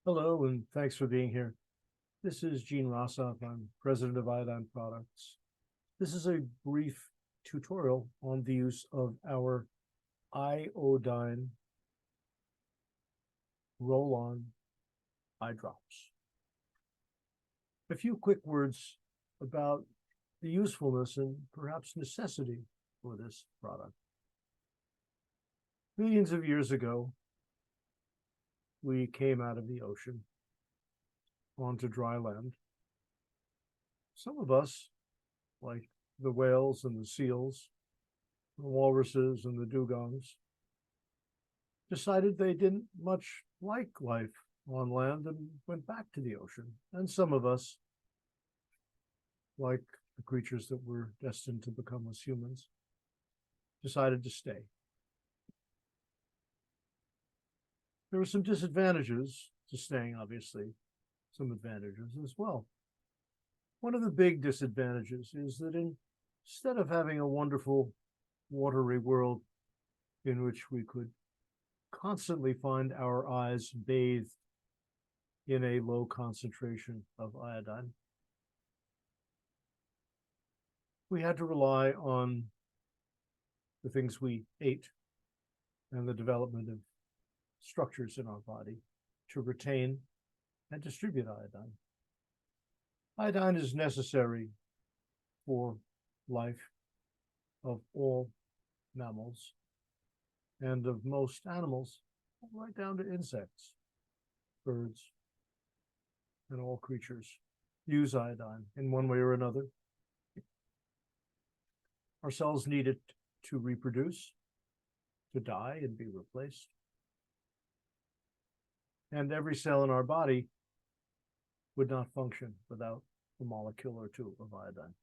Hello, and thanks for being here. This is Gene Rossoff. I'm president of Iodine Products. This is a brief tutorial on the use of our iodine roll-on eye drops. A few quick words about the usefulness and perhaps necessity for this product. Millions of years ago, we came out of the ocean onto dry land. Some of us, like the whales and the seals, the walruses and the dugongs, decided they didn't much like life on land and went back to the ocean. And some of us, like the creatures that were destined to become us humans, decided to stay. There were some disadvantages to staying, obviously, some advantages as well. One of the big disadvantages is that instead of having a wonderful watery world in which we could constantly find our eyes bathed in a low concentration of iodine, we had to rely on the things we ate and the development of structures in our body to retain and distribute iodine. Iodine is necessary for life of all mammals and of most animals, right down to insects, birds, and all creatures use iodine in one way or another. Our cells need it to reproduce, to die and be replaced. And every cell in our body would not function without a molecule or two of iodine.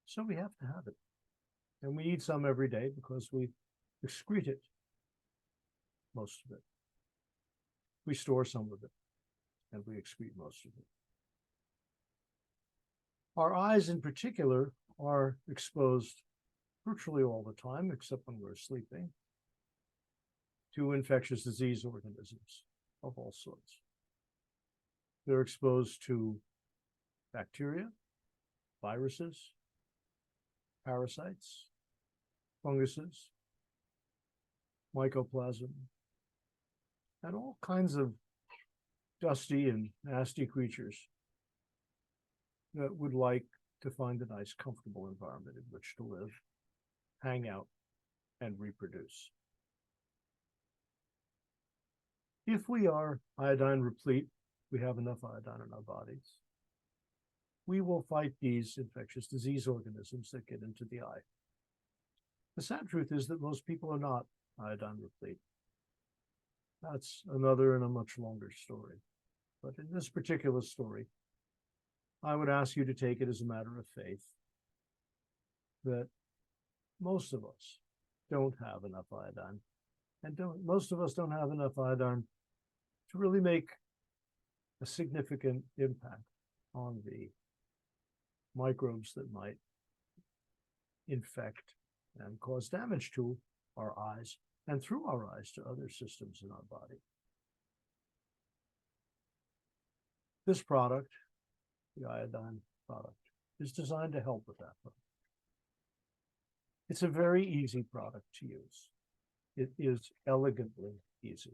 So we have to have it. And we need some every day because we excrete it, most of it. We store some of it, and we excrete most of it. Our eyes in particular are exposed virtually all the time, except when we're sleeping, to infectious disease organisms of all sorts. They're exposed to bacteria, viruses, parasites, funguses, mycoplasma, and all kinds of dusty and nasty creatures that would like to find a nice, comfortable environment in which to live, hang out, and reproduce. If we are iodine replete, we have enough iodine in our bodies, we will fight these infectious disease organisms that get into the eye. The sad truth is that most people are not iodine replete. That's another and a much longer story. But in this particular story, I would ask you to take it as a matter of faith that most of us don't have enough iodine, and most of us don't have enough iodine to really make a significant impact on the microbes that might infect and cause damage to our eyes and through our eyes to other systems in our body. This product, the iodine product, is designed to help with that. It's a very easy product to use. It is elegantly easy.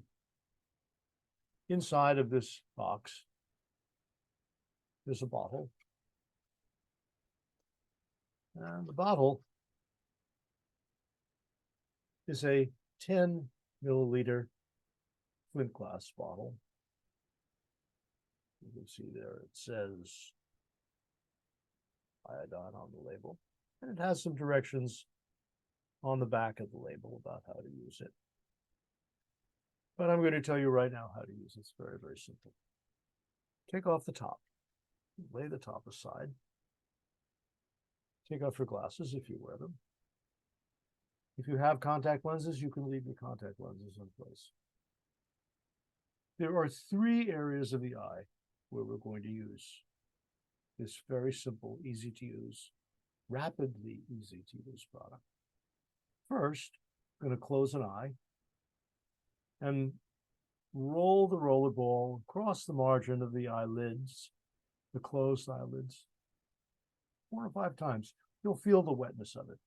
Inside of this box, there's a bottle. And the bottle is a 10 milliliter flint glass bottle. You can see there it says iodine on the label, and it has some directions on the back of the label about how to use it. But I'm going to tell you right now how to use it. It's very, very simple. Take off the top, lay the top aside. Take off your glasses if you wear them. If you have contact lenses, you can leave your contact lenses in place. There are three areas of the eye where we're going to use this very simple, easy to use, rapidly easy to use product. First, I'm going to close an eye, and roll the roller ball across the margin of the eyelids, the closed eyelids, 4 or 5 times. You'll feel the wetness of it.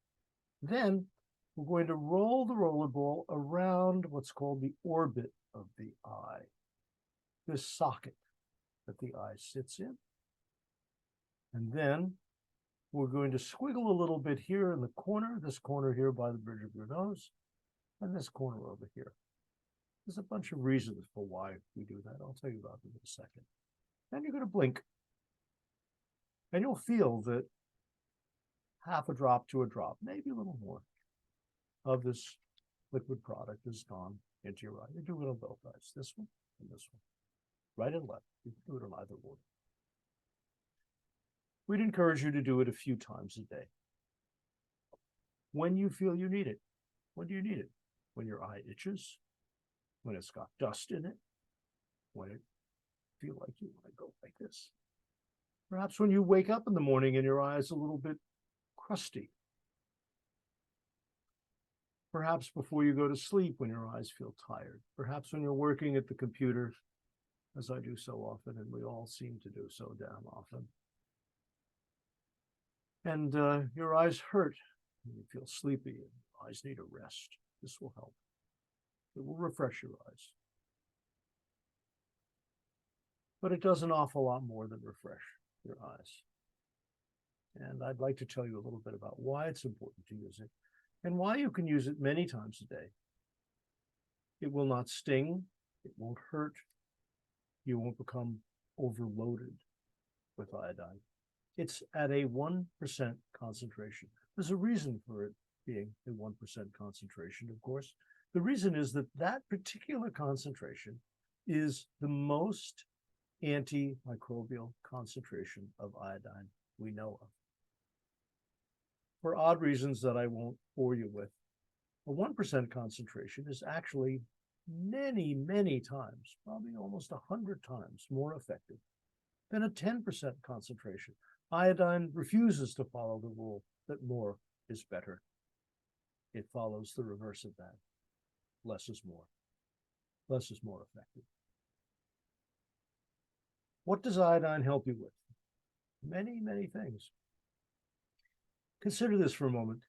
Then we're going to roll the roller ball around what's called the orbit of the eye, this socket that the eye sits in. And then we're going to squiggle a little bit here in the corner, this corner here by the bridge of your nose, and this corner over here. There's a bunch of reasons for why we do that. I'll tell you about them in a second. Then you're going to blink. And you'll feel that half a drop to a drop, maybe a little more, of this liquid product has gone into your eye. You do it on both eyes, this one and this one, right and left. You can do it on either one. We'd encourage you to do it a few times a day. When you feel you need it. When do you need it? When your eye itches, when it's got dust in it, when it feel like you want to go like this. Perhaps when you wake up in the morning and your eye is a little bit crusty. Perhaps before you go to sleep when your eyes feel tired. Perhaps when you're working at the computer, as I do so often, and we all seem to do so damn often. And your eyes hurt, and you feel sleepy, and eyes need a rest. This will help. It will refresh your eyes. But it does an awful lot more than refresh your eyes. And I'd like to tell you a little bit about why it's important to use it and why you can use it many times a day. It will not sting. It won't hurt. You won't become overloaded with iodine. It's at a 1% concentration. There's a reason for it being a 1% concentration, of course. The reason is that that particular concentration is the most antimicrobial concentration of iodine we know of. For odd reasons that I won't bore you with, a 1% concentration is actually many, many times, probably almost 100 times more effective than a 10% concentration. Iodine refuses to follow the rule that more is better. It follows the reverse of that. Less is more. Less is more effective. What does iodine help you with? Many, many things. Consider this for a moment.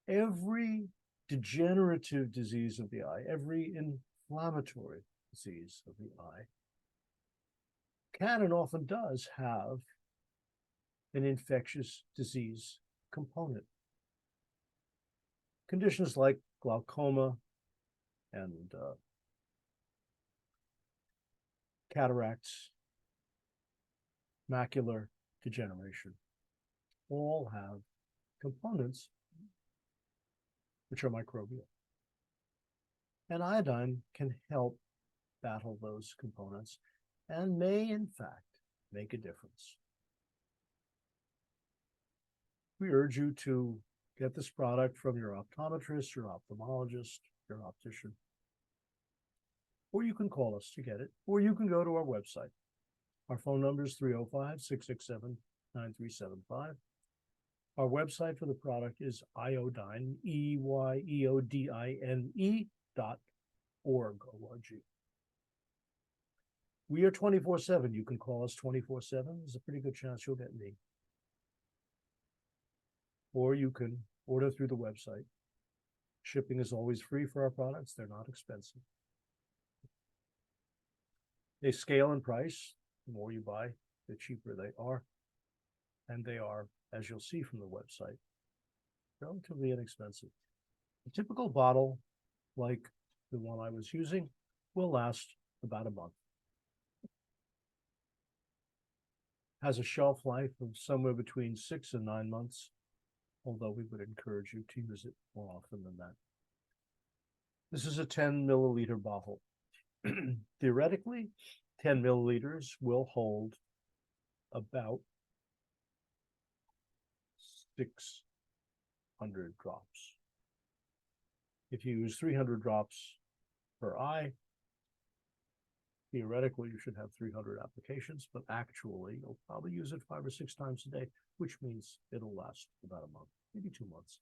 Every degenerative disease of the eye, every inflammatory disease of the eye, can and often does have an infectious disease component. Conditions like glaucoma and cataracts, macular degeneration, all have components which are microbial. And iodine can help battle those components and may, in fact, make a difference. We urge you to get this product from your optometrist, your ophthalmologist, your optician. Or you can call us to get it, or you can go to our website. Our phone number is 305-667-9375. Our website for the product is EYEODINE, EYEODINE.org. We are 24/7. You can call us 24/7. There's a pretty good chance you'll get me. Or you can order through the website. Shipping is always free for our products. They're not expensive. They scale in price. The more you buy, the cheaper they are. And they are, as you'll see from the website, relatively inexpensive. A typical bottle, like the one I was using, will last about a month. Has a shelf life of somewhere between 6 and 9 months, although we would encourage you to use it more often than that. This is a 10 milliliter bottle. Theoretically, 10 milliliters will hold about 600 drops. If you use 300 drops per eye, theoretically you should have 300 applications, but actually you'll probably use it 5 or 6 times a day, which means it'll last about a month, maybe 2 months.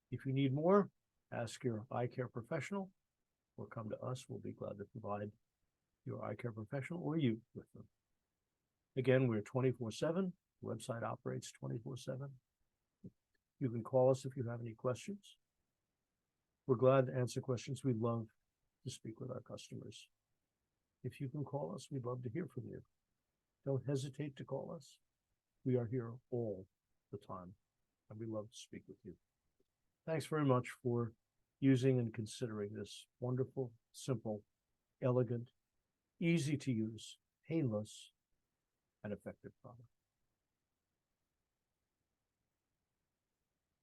If you need more, ask your eye care professional or come to us. We'll be glad to provide your eye care professional or you with them. Again, we're 24/7. The website operates 24/7. You can call us if you have any questions. We're glad to answer questions. We love to speak with our customers. If you can call us, we'd love to hear from you. Don't hesitate to call us. We are here all the time, and we love to speak with you. Thanks very much for using and considering this wonderful, simple, elegant, easy to use, painless, and effective product.